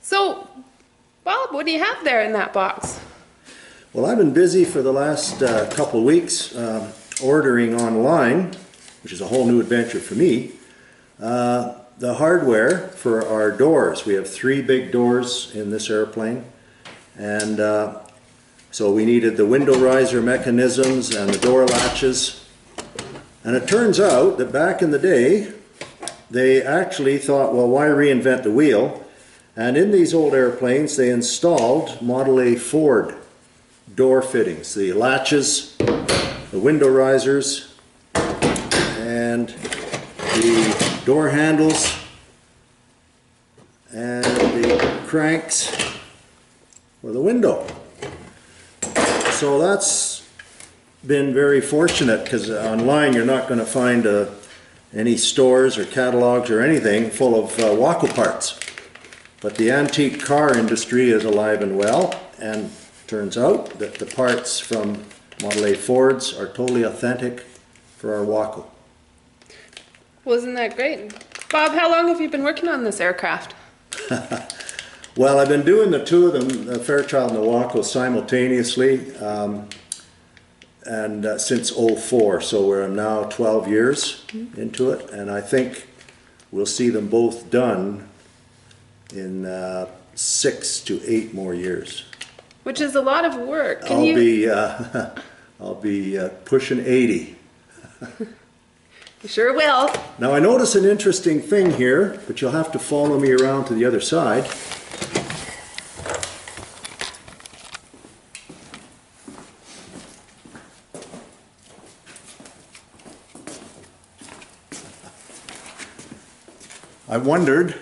So, Bob, what do you have there in that box? Well, I've been busy for the last couple of weeks ordering online, which is a whole new adventure for me, the hardware for our doors. We have 3 big doors in this airplane, and so we needed the window riser mechanisms and the door latches. And it turns out that back in the day, they actually thought, well, why reinvent the wheel? And in these old airplanes, they installed Model A Ford door fittings, the latches, the window risers, and the door handles, and the cranks for the window. So that's been very fortunate, because online you're not going to find any stores or catalogs or anything full of Waco parts. But the antique car industry is alive and well, and turns out that the parts from Model A Fords are totally authentic for our Waco. Well, isn't that great? Bob, how long have you been working on this aircraft? Well, I've been doing the 2 of them, the Fairchild and the Waco, simultaneously, and since '04, so we're now 12 years into it, and I think we'll see them both done in 6 to 8 more years. Which is a lot of work. I'll be pushing 80. You sure will. Now I notice an interesting thing here, but you'll have to follow me around to the other side. I wondered,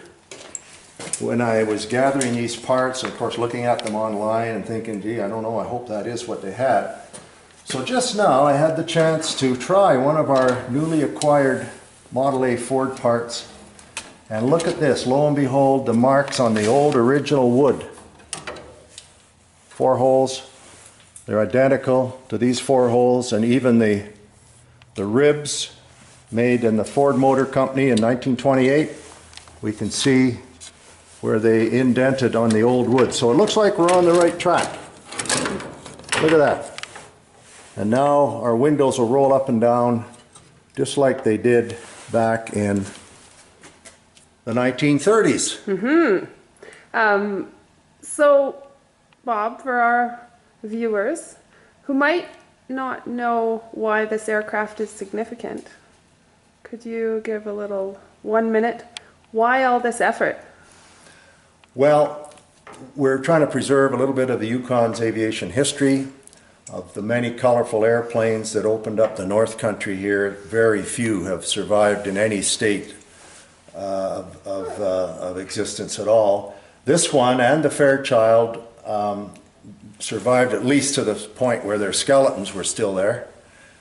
when I was gathering these parts, and of course looking at them online and thinking, gee, I don't know, I hope that is what they had. So just now I had the chance to try one of our newly acquired Model A Ford parts, and look at this, lo and behold, the marks on the old original wood. 4 holes, they're identical to these 4 holes, and even the ribs made in the Ford Motor Company in 1928, we can see where they indented on the old wood. So it looks like we're on the right track. Look at that. And now our windows will roll up and down just like they did back in the 1930s. So, Bob, for our viewers who might not know why this aircraft is significant, could you give a little 1 minute? Why all this effort? Well, we're trying to preserve a little bit of the Yukon's aviation history, of the many colorful airplanes that opened up the North Country here. Very few have survived in any state of existence at all. This one and the Fairchild survived at least to the point where their skeletons were still there,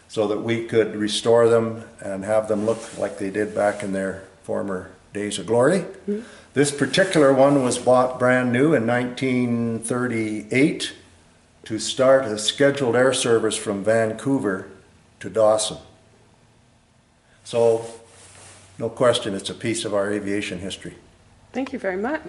so that we could restore them and have them look like they did back in their former days of glory. This particular one was bought brand new in 1938 to start a scheduled air service from Vancouver to Dawson. So, no question, it's a piece of our aviation history. Thank you very much.